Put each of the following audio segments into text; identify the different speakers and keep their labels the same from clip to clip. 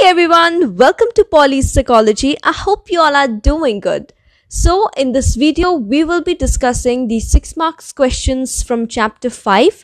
Speaker 1: everyone, welcome to Poly's Psychology. I hope you all are doing good. So in this video, we will be discussing the 6 marks questions from chapter 5.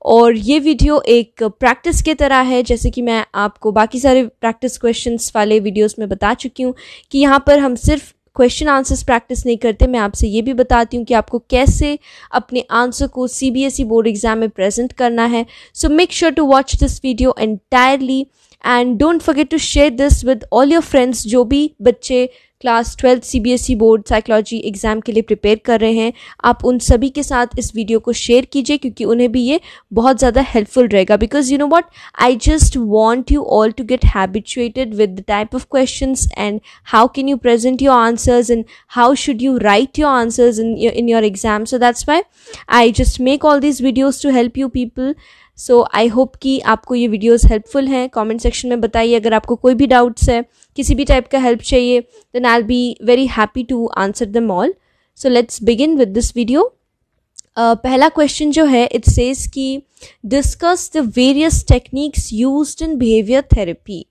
Speaker 1: और ये video एक practice की तरह है, जैसे कि मैं आपको बाकी सारे प्रैक्टिस क्वेश्चंस वाले वीडियोस में बता चुकी हूँ कि यहाँ पर हम सिर्फ क्वेश्चन आंसर्स प्रैक्टिस नहीं करते, मैं आपसे ये भी बताती हूँ कि आपको कैसे अपने आंसर को CBSE बोर्ड एग्जाम में प्रेजेंट करना है. So make sure to watch this video entirely and don't forget to share this with all your friends जो भी बच्चे class 12 CBSE board psychology exam के लिए प्रिपेयर कर रहे हैं. आप उन सभी के साथ इस वीडियो को शेयर कीजिए क्योंकि उन्हें भी ये बहुत ज़्यादा हेल्पफुल रहेगा. Because you know what, I just want you all to get habituated with the type of questions and how can you present your answers and how should you write your answers in your exam. So that's why I just make all these videos to help you people. So I hope कि आपको ये videos helpful हैं. Comment section में बताइए अगर आपको कोई भी डाउट्स है, किसी भी टाइप का हेल्प चाहिए, then I will be very happy to answer them all. So let's begin with this video. पहला क्वेश्चन जो है, इट सेज कि discuss the various techniques used in behaviour therapy.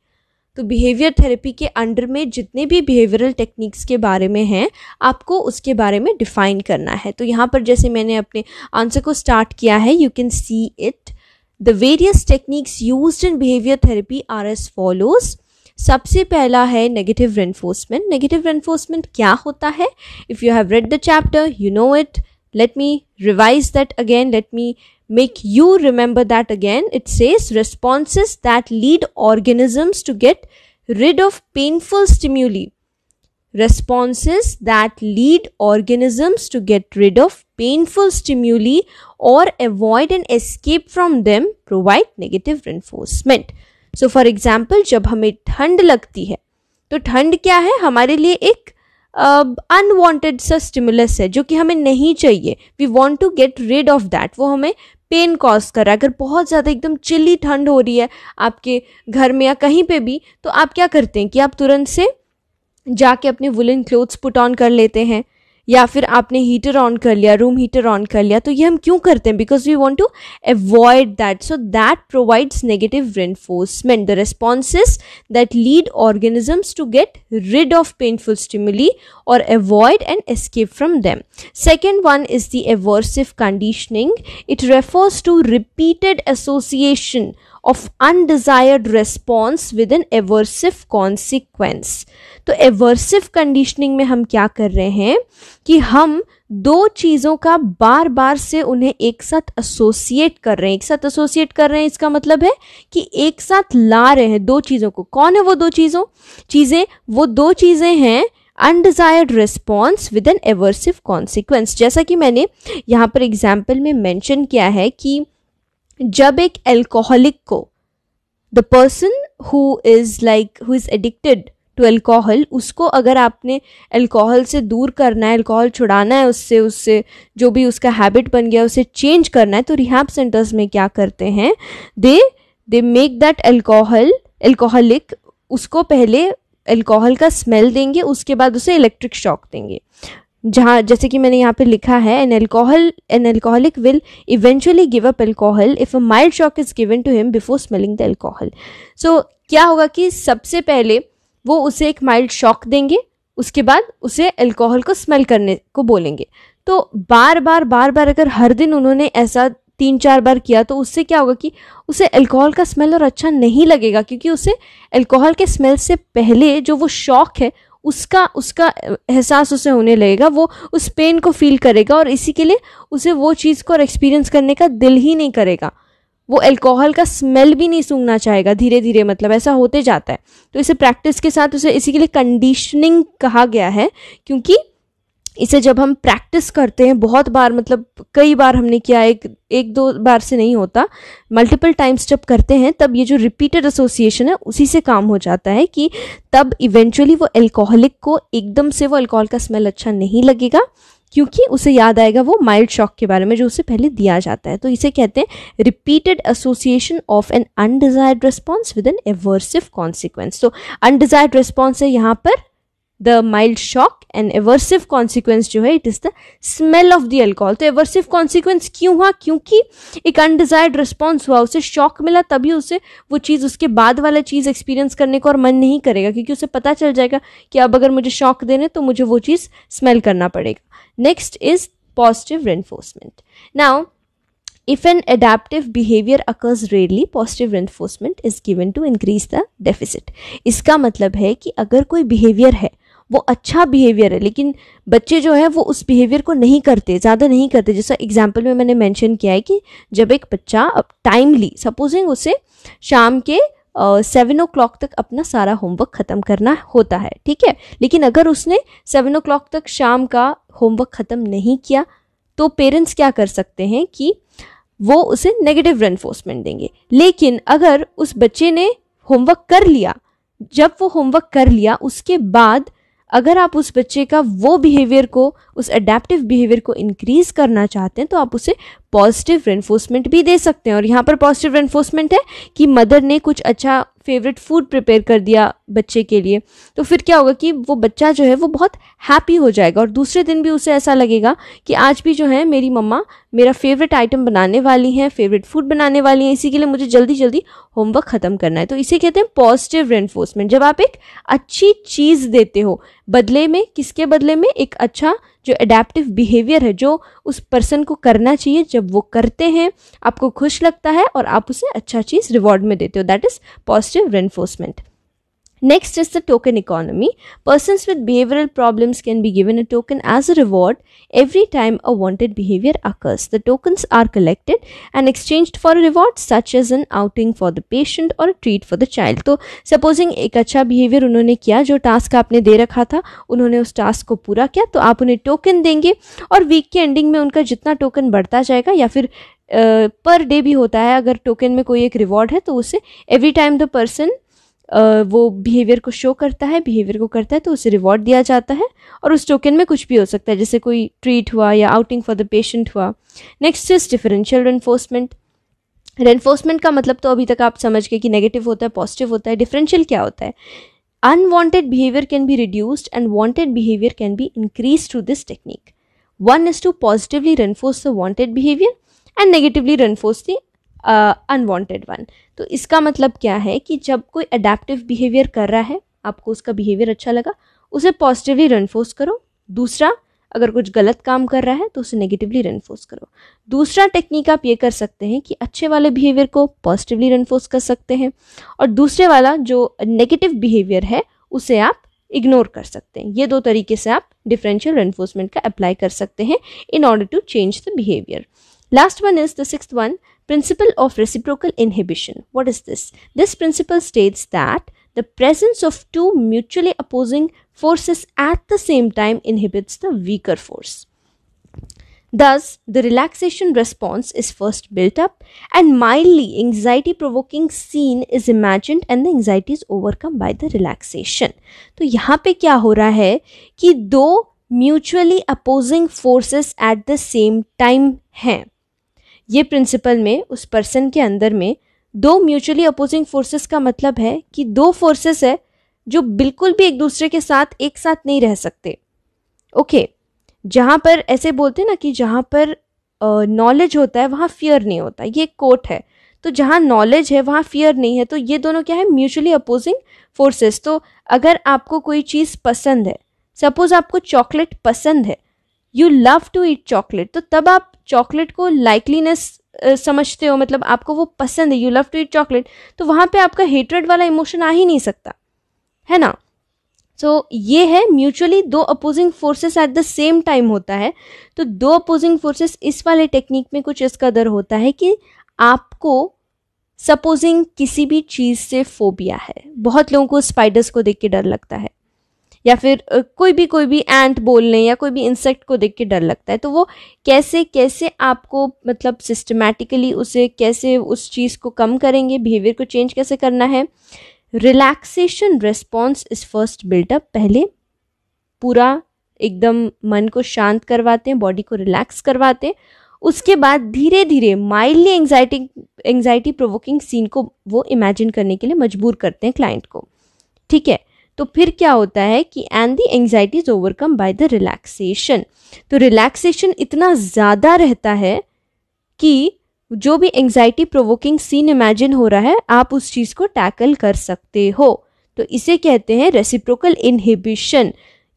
Speaker 1: तो बिहेवियर थेरेपी के under में जितने भी बिहेवियरल टेक्निक्स के बारे में हैं, आपको उसके बारे में डिफाइन करना है. तो यहाँ पर जैसे मैंने अपने आंसर को स्टार्ट किया है, you can see it. The various techniques used in behavior therapy are as follows. सबसे पहला है negative reinforcement. Negative reinforcement क्या होता है? If you have read the chapter, you know it. Let me revise that again. Let me make you remember that again. It says responses that lead organisms to get rid of painful stimuli. Responses that lead organisms to get rid of painful stimuli or avoid and escape from them provide negative reinforcement. So for example, जब हमें ठंड लगती है तो ठंड क्या है? हमारे लिए एक unwanted सा stimulus है जो कि हमें नहीं चाहिए. We want to get rid of that. वो हमें पेन कॉज कर रहा है. अगर बहुत ज़्यादा एकदम चिल्ली ठंड हो रही है आपके घर में या कहीं पे भी, तो आप क्या करते हैं कि आप तुरंत से जाके अपने वुलन क्लोथ्स पुट ऑन कर लेते हैं, या फिर आपने हीटर ऑन कर लिया, रूम हीटर ऑन कर लिया. तो ये हम क्यों करते हैं? Because we want to avoid that. So that provides negative reinforcement. The responses that lead organisms to get rid of painful stimuli और avoid and escape from them. Second one is the aversive conditioning. It refers to repeated association of undesired response with an aversive consequence. तो aversive conditioning में हम क्या कर रहे हैं कि हम दो चीज़ों का बार बार से उन्हें एक साथ एसोसिएट कर रहे हैं. एक साथ एसोसिएट कर रहे हैं इसका मतलब है कि एक साथ ला रहे हैं दो चीज़ों को. कौन है वो दो चीज़ें? वो दो चीज़ें हैं undesired response with an aversive consequence. जैसा कि मैंने यहाँ पर एग्जाम्पल में मेंशन किया है कि जब एक एल्कोहलिक को, the person who is addicted to alcohol, उसको अगर आपने एल्कोहल से दूर करना है, एल्कोहल छुड़ाना है उससे जो भी उसका हैबिट बन गया उसे चेंज करना है, तो रिहैब सेंटर्स में क्या करते हैं, दे मेक दैट एल्कोहलिक, उसको पहले एल्कोहल का स्मेल देंगे, उसके बाद उसे इलेक्ट्रिक शॉक देंगे. जहाँ जैसे कि मैंने यहाँ पे लिखा है, an alcoholic will eventually give up alcohol if a mild shock is given to him before smelling the alcohol. So क्या होगा कि सबसे पहले वो उसे एक माइल्ड शॉक देंगे, उसके बाद उसे एल्कोहल को स्मेल करने को बोलेंगे. तो बार बार अगर हर दिन उन्होंने ऐसा 3-4 बार किया तो उससे क्या होगा कि उसे अल्कोहल का स्मेल और अच्छा नहीं लगेगा, क्योंकि उसे अल्कोहल के स्मेल से पहले जो वो शॉक है उसका एहसास उसे होने लगेगा, वो उस पेन को फील करेगा और इसी के लिए उसे वो चीज़ को एक्सपीरियंस करने का दिल ही नहीं करेगा. वो अल्कोहल का स्मेल भी नहीं सूंघना चाहेगा. धीरे धीरे मतलब ऐसा होते जाता है. तो इसे प्रैक्टिस के साथ उसे इसी के लिए कंडीशनिंग कहा गया है, क्योंकि इसे जब हम प्रैक्टिस करते हैं बहुत बार, मतलब कई बार हमने किया, एक दो बार से नहीं होता, मल्टीपल टाइम्स जब करते हैं तब ये जो रिपीटेड एसोसिएशन है उसी से काम हो जाता है कि तब इवेंचुअली वो एल्कोहलिक को एकदम से वो अल्कोहल का स्मेल अच्छा नहीं लगेगा, क्योंकि उसे याद आएगा वो माइल्ड शॉक के बारे में जो उसे पहले दिया जाता है. तो इसे कहते हैं repeated association of an undesired response with an aversive consequence. तो अनडिजायर्ड रिस्पॉन्स है यहाँ पर the mild shock and aversive consequence जो है it is the smell of the alcohol. तो एवर्सिव कॉन्सिक्वेंस क्यों हुआ? क्योंकि एक अनडिजायर्ड रिस्पॉन्स हुआ, उसे शॉक मिला, तभी उसे वो चीज़, उसके बाद वाला चीज़ एक्सपीरियंस करने को और मन नहीं करेगा, क्योंकि उसे पता चल जाएगा कि अब अगर मुझे शॉक देने तो मुझे वो चीज़ स्मेल करना पड़ेगा। Next is positive reinforcement. Now if an adaptive behavior occurs rarely, positive reinforcement is given to increase the deficit। इसका मतलब है कि अगर कोई बिहेवियर है वो अच्छा बिहेवियर है, लेकिन बच्चे जो है वो उस बिहेवियर को नहीं करते, ज़्यादा नहीं करते, जैसा एग्जाम्पल में मैंने मेंशन किया है कि जब एक बच्चा अब टाइमली, सपोजिंग उसे शाम के 7 o'clock तक अपना सारा होमवर्क ख़त्म करना होता है, ठीक है, लेकिन अगर उसने 7 o'clock तक शाम का होमवर्क ख़त्म नहीं किया तो पेरेंट्स क्या कर सकते हैं कि वो उसे नेगेटिव रेनफोर्समेंट देंगे। लेकिन अगर उस बच्चे ने होमवर्क कर लिया, जब वो होमवर्क कर लिया उसके बाद अगर आप उस बच्चे का वो बिहेवियर को, उस अडेप्टिव बिहेवियर को इंक्रीज करना चाहते हैं तो आप उसे पॉजिटिव रेनफोर्समेंट भी दे सकते हैं। और यहाँ पर पॉजिटिव रेनफोर्समेंट है कि मदर ने कुछ अच्छा फेवरेट फूड प्रिपेयर कर दिया बच्चे के लिए, तो फिर क्या होगा कि वो बच्चा जो है वो बहुत हैप्पी हो जाएगा और दूसरे दिन भी उसे ऐसा लगेगा कि आज भी जो है मेरी मम्मा मेरा फेवरेट आइटम बनाने वाली हैं, फेवरेट फूड बनाने वाली हैं, इसी के लिए मुझे जल्दी जल्दी होमवर्क ख़त्म करना है। तो इसे कहते हैं पॉजिटिव रेनफोर्समेंट। जब आप एक अच्छी चीज़ देते हो बदले में, किसके बदले में? एक अच्छा जो अडेप्टिव बिहेवियर है जो उस पर्सन को करना चाहिए, जब वो करते हैं आपको खुश लगता है और आप उसे अच्छा चीज़ रिवॉर्ड में देते हो, that is positive reinforcement. Next is the token economy. Persons with behavioral problems can be given a token as a reward every time a wanted behavior occurs. The tokens are collected and exchanged for a reward such as an outing for the patient or a treat for the child. तो supposing एक अच्छा behavior उन्होंने किया, जो task आपने दे रखा था उन्होंने उस टास्क को पूरा किया, तो आप उन्हें टोकन देंगे और वीक के एंडिंग में उनका जितना टोकन बढ़ता जाएगा, या फिर पर डे भी होता है, अगर टोकन में कोई एक रिवॉर्ड है तो उसे एवरी टाइम द पर्सन वो बिहेवियर को शो करता है, बिहेवियर को करता है तो उसे रिवॉर्ड दिया जाता है। और उस टोकन में कुछ भी हो सकता है, जैसे कोई ट्रीट हुआ या आउटिंग फॉर द पेशेंट हुआ। Next is differential reinforcement. Reinforcement का मतलब तो अभी तक आप समझ गए कि नेगेटिव होता है, पॉजिटिव होता है। डिफरेंशियल क्या होता है? Unwanted behaviour can be reduced and wanted behaviour can be increase through this technique. One is to positively reinforce the wanted behaviour and negatively reinforce the unwanted one. तो इसका मतलब क्या है कि जब कोई अडेप्टिव बिहेवियर कर रहा है, आपको उसका बिहेवियर अच्छा लगा, उसे पॉजिटिवली रेनफोर्स करो। दूसरा, अगर कुछ गलत काम कर रहा है तो उसे नेगेटिवली रेनफोर्स करो। दूसरा टेक्निक आप ये कर सकते हैं कि अच्छे वाले बिहेवियर को पॉजिटिवली रेनफोर्स कर सकते हैं और दूसरे वाला जो नेगेटिव बिहेवियर है उसे आप इग्नोर कर सकते हैं। ये दो तरीके से आप डिफरेंशियल रेनफोर्समेंट का अप्लाई कर सकते हैं in order to change the behaviour. Last one is the sixth one, principle of reciprocal inhibition. What is this? This principle states that the presence of two mutually opposing forces at the same time inhibits the weaker force. Thus, the relaxation response is first built up and mildly anxiety-provoking scene is imagined and the anxiety is overcome by the relaxation. तो यहाँ पे क्या हो रहा है कि दो mutually opposing forces at the same time हैं। ये प्रिंसिपल में उस पर्सन के अंदर में दो म्यूचुअली अपोजिंग फोर्सेस का मतलब है कि दो फोर्सेस है जो बिल्कुल भी एक दूसरे के साथ एक साथ नहीं रह सकते। ओके, जहाँ पर ऐसे बोलते हैं ना कि जहाँ पर नॉलेज होता है वहाँ फियर नहीं होता, ये एक कोट है। तो जहाँ नॉलेज है वहाँ फियर नहीं है, तो ये दोनों क्या है? Mutually opposing forces. तो अगर आपको कोई चीज़ पसंद है, सपोज आपको चॉकलेट पसंद है, you love to eat chocolate, तो तब आप चॉकलेट को लाइकलीनेस समझते हो, मतलब आपको वो पसंद है, you love to eat chocolate, तो वहाँ पे आपका हेट्रेड वाला इमोशन आ ही नहीं सकता है ना। तो ये है म्यूचुअली दो opposing forces at the same time होता है। तो दो अपोजिंग फोर्सेस इस वाले टेक्निक में कुछ इस कदर होता है कि आपको सपोजिंग किसी भी चीज़ से फोबिया है, बहुत लोगों को स्पाइडर्स को देख के डर लगता है, या फिर कोई भी एंट बोल लें या कोई भी इंसेक्ट को देख के डर लगता है, तो वो कैसे आपको मतलब सिस्टमैटिकली उसे कैसे उस चीज़ को कम करेंगे, बिहेवियर को चेंज कैसे करना है। Relaxation response is first built up. पहले पूरा एकदम मन को शांत करवाते हैं, बॉडी को रिलैक्स करवाते हैं, उसके बाद धीरे धीरे माइल्डली एंग्जाइटी प्रोवोकिंग सीन को वो इमेजिन करने के लिए मजबूर करते हैं क्लाइंट को। ठीक है, तो फिर क्या होता है कि and the anxiety is overcome by the relaxation. तो रिलैक्सेशन इतना ज़्यादा रहता है कि जो भी एंजाइटी प्रोवोकिंग सीन इमेजिन हो रहा है आप उस चीज़ को टैकल कर सकते हो। तो इसे कहते हैं रेसिप्रोकल इनहिबिशन।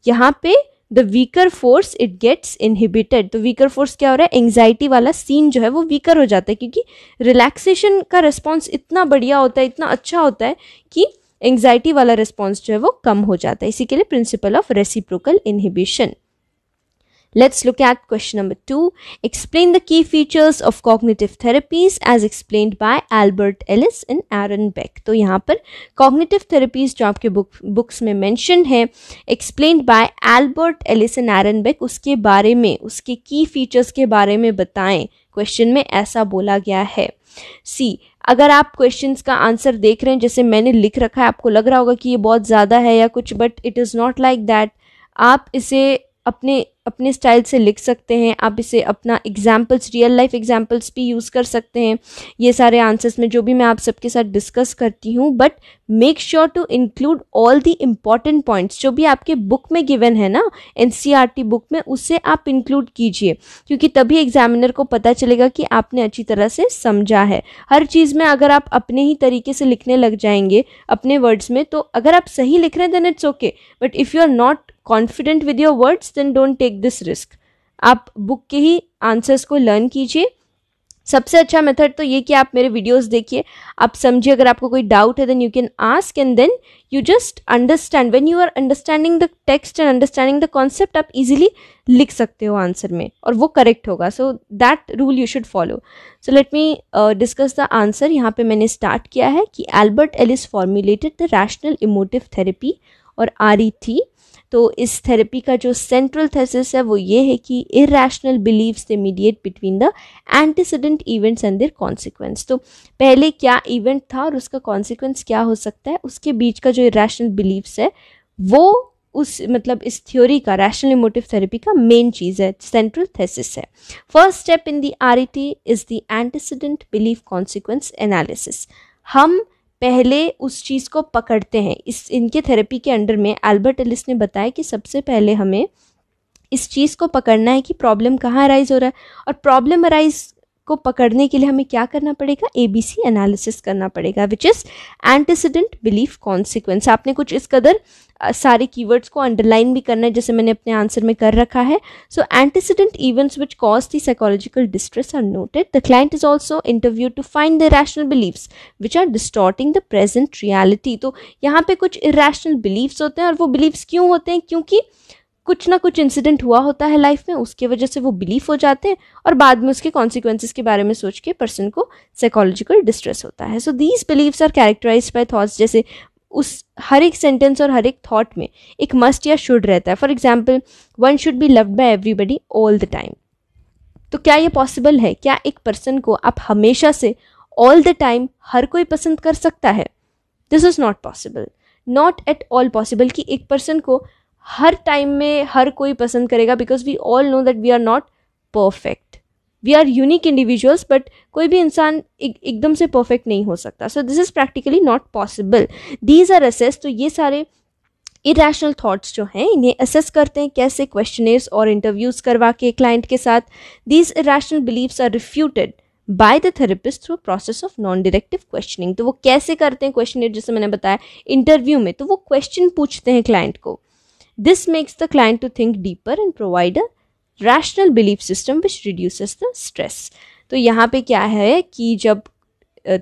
Speaker 1: यहाँ पे the weaker force it gets inhibited. तो वीकर फोर्स क्या हो रहा है, एंजाइटी वाला सीन जो है वो वीकर हो जाता है, क्योंकि रिलैक्सेशन का रिस्पॉन्स इतना बढ़िया होता है, इतना अच्छा होता है कि एंजाइटी वाला रिस्पॉन्स जो है वो कम हो जाता है। इसी के लिए principle of reciprocal inhibition. Let's look at question number 2. Explain the key features of cognitive therapies as explained by Albert Ellis and Aaron Beck. तो यहाँ पर cognitive therapies जो आपके बुक्स में mention है, explained by Albert Ellis and Aaron Beck, उसके बारे में, उसके key features के बारे में बताएं। क्वेश्चन में ऐसा बोला गया है। सी, अगर आप क्वेश्चंस का आंसर देख रहे हैं जैसे मैंने लिख रखा है, आपको लग रहा होगा कि ये बहुत ज़्यादा है या कुछ, but it is not like that. आप इसे अपने स्टाइल से लिख सकते हैं, आप इसे अपना एग्जाम्पल्स, रियल लाइफ एग्जाम्पल्स भी यूज़ कर सकते हैं ये सारे आंसर्स में जो भी मैं आप सबके साथ डिस्कस करती हूँ। But make sure to include all the important points जो भी आपके बुक में गिवन है ना, एनसीईआरटी बुक में, उससे आप इंक्लूड कीजिए, क्योंकि तभी एग्जामिनर को पता चलेगा कि आपने अच्छी तरह से समझा है। हर चीज़ में अगर आप अपने ही तरीके से लिखने लग जाएंगे अपने वर्ड्स में, तो अगर आप सही लिख रहे हैं then it's okay, but if you are not confident with your words then don't take this risk. आप बुक के ही आंसर्स को लर्न कीजिए। सबसे अच्छा मेथड तो ये कि आप मेरे वीडियोस देखिए, आप समझिए। अगर आपको कोई डाउट है then you can ask and then you just understand. When you are understanding the text and understanding the concept, आप इजीली लिख सकते हो आंसर में और वो करेक्ट होगा। So that rule you should follow. So let me discuss the answer. यहाँ पे मैंने स्टार्ट किया है कि Albert Ellis formulated the rational emotive therapy और RET। तो इस थेरेपी का जो सेंट्रल थेसिस है वो ये है कि irrational beliefs they mediate between the antecedent events and their consequence. तो पहले क्या इवेंट था और उसका कॉन्सिक्वेंस क्या हो सकता है, उसके बीच का जो इरैशनल बिलीव्स है वो उस मतलब इस थ्योरी का, रैशनल इमोटिव थेरेपी का मेन चीज़ है, सेंट्रल थेसिस है। First step in the RET is the antecedent belief consequence analysis. हम पहले उस चीज़ को पकड़ते हैं। इनके थेरेपी के अंडर में एल्बर्ट एलिस ने बताया कि सबसे पहले हमें इस चीज़ को पकड़ना है कि प्रॉब्लम कहाँ अराइज हो रहा है, और प्रॉब्लम अराइज को पकड़ने के लिए हमें क्या करना पड़ेगा, ABC एनालिसिस करना पड़ेगा, which is antecedent belief consequence. आपने कुछ इस कदर सारे कीवर्ड्स को अंडरलाइन भी करना है जैसे मैंने अपने आंसर में कर रखा है। So antecedent events which cause the psychological distress are noted. The client is also interviewed to find the irrational beliefs which are distorting the present reality. तो यहाँ पे कुछ इरैशनल बिलीव्स होते हैं, और वो बिलीव्स क्यों होते हैं, क्योंकि कुछ ना कुछ इंसिडेंट हुआ होता है लाइफ में, उसके वजह से वो बिलीफ हो जाते हैं और बाद में उसके कॉन्सिक्वेंसेस के बारे में सोच के पर्सन को साइकोलॉजिकल डिस्ट्रेस होता है। So these beliefs are characterized by thoughts. जैसे उस हर एक सेंटेंस और हर एक थॉट में एक मस्ट या शुड रहता है। For example, one should be loved by everybody all the time. तो क्या ये पॉसिबल है? क्या एक पर्सन को आप हमेशा से ऑल द टाइम हर कोई पसंद कर सकता है? This is not possible, not at all possible कि एक पर्सन को हर टाइम में हर कोई पसंद करेगा, because we all know that we are not perfect, we are unique individuals, but कोई भी इंसान एकदम से परफेक्ट नहीं हो सकता। So this is practically not possible. These are assess. तो ये सारे इरैशनल थॉट्स जो हैं इन्हें असेस करते हैं कैसे, क्वेश्चनर्स और इंटरव्यूज करवा के क्लाइंट के साथ। These irrational beliefs are refuted by the therapist through process of non directive questioning. तो वो कैसे करते हैं क्वेश्चनर, जैसे मैंने बताया इंटरव्यू में, तो वो क्वेश्चन पूछते हैं क्लाइंट को। This makes the client to think deeper and provide a rational belief system which reduces the stress. तो यहाँ पे क्या है कि जब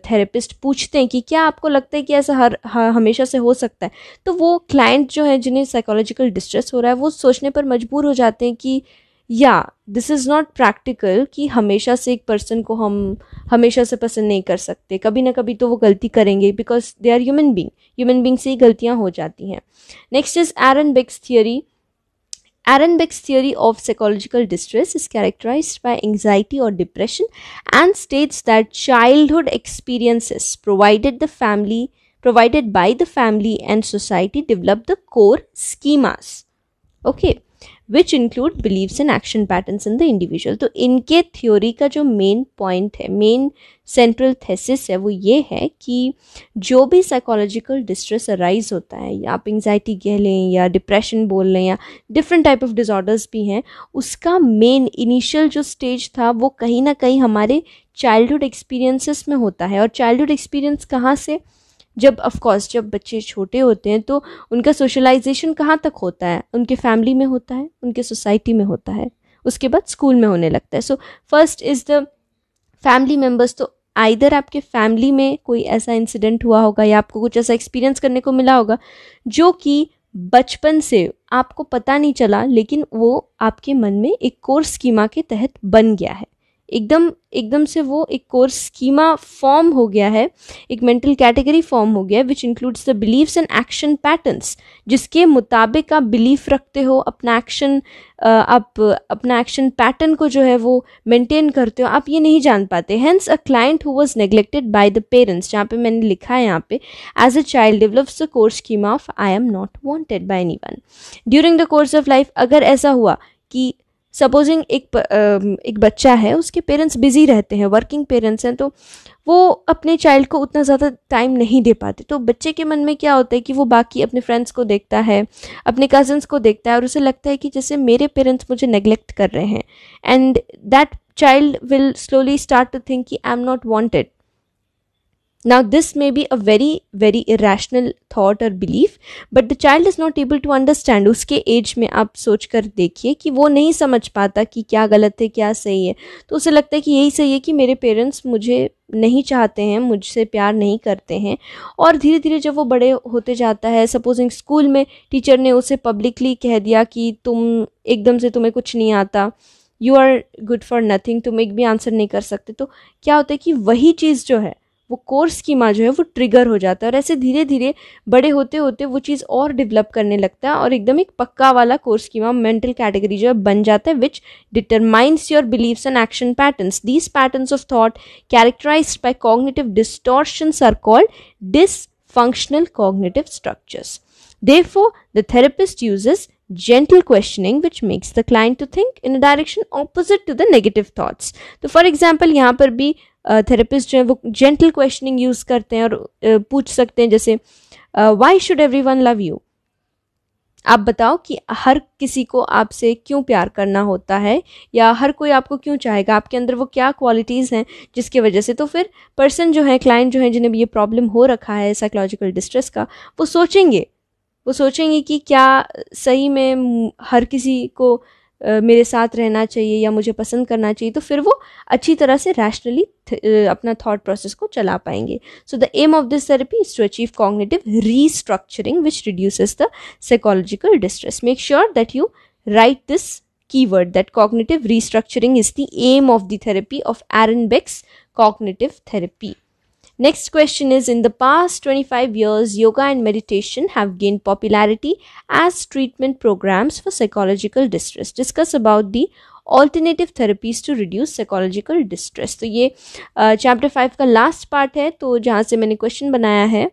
Speaker 1: थेरेपिस्ट पूछते हैं कि क्या आपको लगता है कि ऐसा हमेशा से हो सकता है, तो वो क्लाइंट जो है जिन्हें साइकोलॉजिकल डिस्ट्रेस हो रहा है वो सोचने पर मजबूर हो जाते हैं कि या दिस इज़ नॉट प्रैक्टिकल, कि हमेशा से एक पर्सन को हम हमेशा से पसंद नहीं कर सकते, कभी ना कभी तो वो गलती करेंगे, because they are human being से ही गलतियाँ हो जाती हैं। Next is Aaron Beck's theory. Aaron Beck's theory of psychological distress is characterized by anxiety or depression and states that childhood experiences provided by the family and society develop the core schemas. Okay. Which include beliefs and action patterns in the individual. तो इनके theory का जो main point है, main central thesis है, वो ये है कि जो भी साइकोलॉजिकल डिस्ट्रेस अराइज होता है, या आप एंग्जाइटी कह लें या डिप्रेशन बोल लें या डिफरेंट टाइप ऑफ डिसऑर्डर्स भी हैं, उसका मेन इनिशियल जो स्टेज था वो कहीं ना कहीं हमारे चाइल्डहुड एक्सपीरियंसेस में होता है। और चाइल्डहुड एक्सपीरियंस कहाँ से, जब ऑफकोर्स जब बच्चे छोटे होते हैं तो उनका सोशलाइजेशन कहाँ तक होता है, उनके फैमिली में होता है, उनके सोसाइटी में होता है, उसके बाद स्कूल में होने लगता है। So first is the family members. तो आइदर आपके फैमिली में कोई ऐसा इंसिडेंट हुआ होगा या आपको कुछ ऐसा एक्सपीरियंस करने को मिला होगा जो कि बचपन से आपको पता नहीं चला, लेकिन वो आपके मन में एक कोर स्कीमा के तहत बन गया है, एकदम से वो एक कोर्स स्कीमा फॉर्म हो गया है, एक मेंटल कैटेगरी फॉर्म हो गया है, which includes the beliefs and action patterns, जिसके मुताबिक आप बिलीफ रखते हो, अपना एक्शन आप अपना एक्शन पैटर्न को जो है वो मेंटेन करते हो, आप ये नहीं जान पाते। Hence a client who was neglected by the parents, जहाँ पे मैंने लिखा है यहाँ पे, as a child develops the core schema of I am not wanted by anyone during the course of life. अगर ऐसा हुआ कि सपोजिंग एक बच्चा है, उसके पेरेंट्स बिजी रहते हैं, वर्किंग पेरेंट्स हैं, तो वो अपने चाइल्ड को उतना ज़्यादा टाइम नहीं दे पाते, तो बच्चे के मन में क्या होता है कि वो बाकी अपने फ्रेंड्स को देखता है, अपने कजन्स को देखता है, और उसे लगता है कि जैसे मेरे पेरेंट्स मुझे नेग्लेक्ट कर रहे हैं, and that child will slowly start to think कि I am not wanted. Now this may be a very irrational thought or belief, but the child is not able to understand. उसके as में आप सोच कर देखिए कि वो नहीं समझ पाता कि क्या गलत है क्या सही है, तो उसे लगता है कि यही सही है कि मेरे पेरेंट्स मुझे नहीं चाहते हैं, मुझसे प्यार नहीं करते हैं। और धीरे धीरे जब वो बड़े होते जाता है, सपोजिंग स्कूल में टीचर ने उसे पब्लिकली कह दिया कि तुम एकदम से तुम्हें कुछ नहीं आता, you are good for nothing, तुम एक भी आंसर नहीं कर सकते, तो क्या होता है कि वही चीज़ जो है वो कोर स्कीमा जो है वो ट्रिगर हो जाता है, और ऐसे धीरे धीरे बड़े होते होते वो चीज़ और डेवलप करने लगता है, और एकदम एक पक्का वाला कोर स्कीमा मेंटल कैटेगरी जो है बन जाता है, which determines your beliefs and action patterns. These patterns of thought characterized by cognitive distortions are called dysfunctional cognitive structures. Therefore, the therapist uses gentle questioning which makes the client to think in a direction opposite to the negative thoughts. तो for example यहाँ पर भी therapist जो है वो gentle questioning use करते हैं, और पूछ सकते हैं जैसे why should every one love you, आप बताओ कि हर किसी को आपसे क्यों प्यार करना होता है, या हर कोई आपको क्यों चाहेगा, आपके अंदर वो क्या क्वालिटीज़ हैं जिसकी वजह से। तो फिर पर्सन जो है, क्लाइंट जो है, जिन्हें भी ये प्रॉब्लम हो रखा है साइकोलॉजिकल डिस्ट्रेस का, वो सोचेंगे कि क्या सही में हर किसी को मेरे साथ रहना चाहिए या मुझे पसंद करना चाहिए, तो फिर वो अच्छी तरह से रैशनली अपना थॉट प्रोसेस को चला पाएंगे। So the aim of this therapy is to achieve cognitive restructuring which reduces the psychological distress. Make sure that you write this keyword, that cognitive restructuring is the aim of the therapy of Aaron Beck's cognitive therapy. Next question is, in the past 25 years, yoga and meditation have gained popularity as treatment programs for psychological distress. Discuss about the alternative therapies to reduce psychological distress. तो ये chapter 5 का last part है, तो जहाँ से मैंने question बनाया है,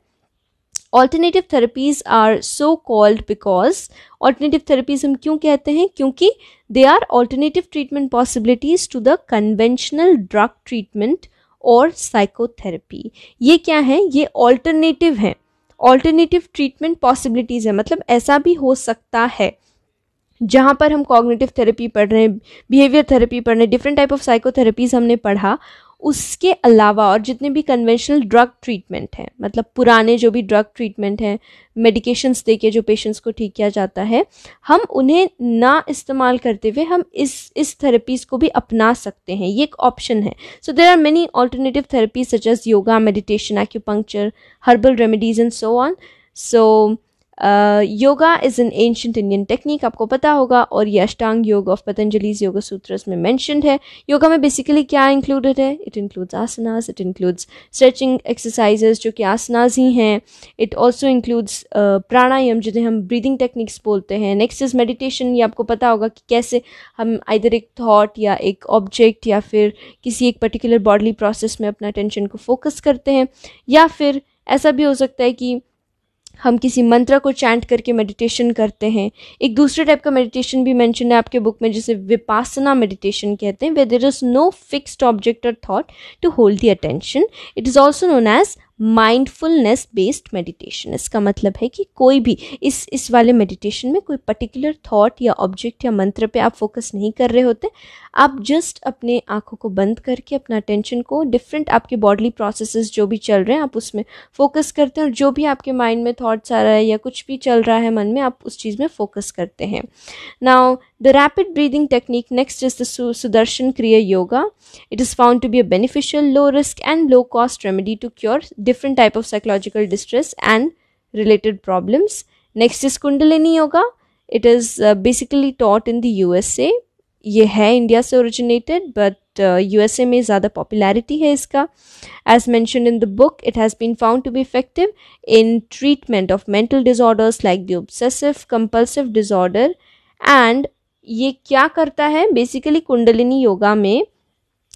Speaker 1: alternative therapies are so called because alternative therapies हम क्यों कहते हैं, क्योंकि they are alternative treatment possibilities to the conventional drug treatment और साइकोथेरेपी। ये क्या है, ये ऑल्टरनेटिव है, ऑल्टरनेटिव ट्रीटमेंट पॉसिबिलिटीज़ है। मतलब ऐसा भी हो सकता है जहाँ पर हम कॉग्निटिव थेरेपी पढ़ रहे हैं, बिहेवियर थेरेपी पढ़ रहे हैं, डिफरेंट टाइप ऑफ साइकोथेरेपीज हमने पढ़ा, उसके अलावा और जितने भी कन्वेंशनल ड्रग ट्रीटमेंट हैं, मतलब पुराने जो भी ड्रग ट्रीटमेंट हैं, मेडिकेशंस देके जो पेशेंट्स को ठीक किया जाता है, हम उन्हें ना इस्तेमाल करते हुए हम इस थेरेपीज़ को भी अपना सकते हैं, ये एक ऑप्शन है। So there are many alternative therapies such as yoga, meditation, acupuncture, herbal remedies and so on. So yoga is an ancient Indian technique, आपको पता होगा, और ये अष्टांग योग ऑफ पतंजलि's योगा सूत्रस में मेंशन्ड है। योगा में बेसिकली क्या इंक्लूडेड है, it includes asanas, it includes stretching exercises जो कि आसनास ही हैं, इट ऑल्सो इंक्लूड्स प्राणायाम जिन्हें हम ब्रीदिंग टेक्निक्स बोलते हैं। नेक्स्ट इज मेडिटेशन, ये आपको पता होगा कि कैसे हम आइदर एक थॉट या एक ऑब्जेक्ट या फिर किसी एक पर्टिकुलर बॉडली प्रोसेस में अपना अटेंशन को फोकस करते हैं, या फिर ऐसा भी हो सकता है कि हम किसी मंत्र को चैंट करके मेडिटेशन करते हैं। एक दूसरे टाइप का मेडिटेशन भी मेंशन है आपके बुक में, जिसे विपासना मेडिटेशन कहते हैं, where there is no fixed object और thought to hold the attention. It is also known as mindfulness based meditation. इसका मतलब है कि कोई भी इस वाले मेडिटेशन में कोई पर्टिकुलर थॉट या ऑब्जेक्ट या मंत्र पे आप फोकस नहीं कर रहे होते। आप जस्ट अपने आँखों को बंद करके अपना अटेंशन को डिफरेंट आपके बॉडीली प्रोसेसेस जो भी चल रहे हैं आप उसमें फोकस करते हैं, और जो भी आपके माइंड में थॉट्स आ रहा है या कुछ भी चल रहा है मन में, आप उस चीज़ में फोकस करते हैं। Now the rapid breathing technique next is the Sudarshan क्रिया yoga. It is found to be a beneficial, low risk and low cost remedy to cure different type of psychological distress and related problems. Next is Kundalini Yoga. It is basically taught in the USA. ये है India से originated, but USA में ज़्यादा popularity है इसका. As mentioned in the book, it has been found to be effective in treatment of mental disorders like the obsessive compulsive disorder. And ये क्या करता है बेसिकली कुंडलिनी योगा में,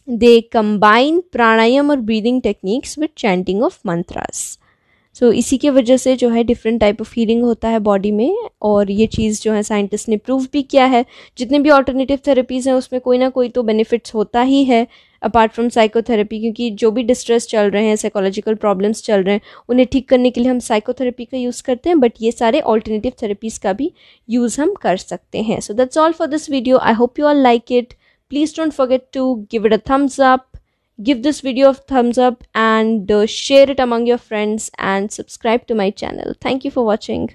Speaker 1: दे कंबाइन प्राणायाम और breathing techniques with chanting of mantras. So इसी के वजह से जो है डिफरेंट टाइप ऑफ हीलिंग होता है बॉडी में, और ये चीज़ जो है साइंटिस्ट ने प्रूव भी किया है. जितने भी ऑल्टरनेटिव थेरेपीज़ हैं उसमें कोई ना कोई तो बेनिफिट्स होता ही है अपार्ट फ्रॉम साइकोथेरेपी, क्योंकि जो भी डिस्ट्रेस चल रहे हैं, साइकोलॉजिकल प्रॉब्लम्स चल रहे हैं, उन्हें ठीक करने के लिए हम साइकोथेरेपी का यूज़ करते हैं, बट ये सारे ऑल्टरनेटिव थेरेपीज़ का भी यूज़ हम कर सकते हैं. So that's all for this video. I hope you all like it. Please don't forget to give it a thumbs up, give this video a thumbs up, and share it among your friends and subscribe to my channel. Thank you for watching.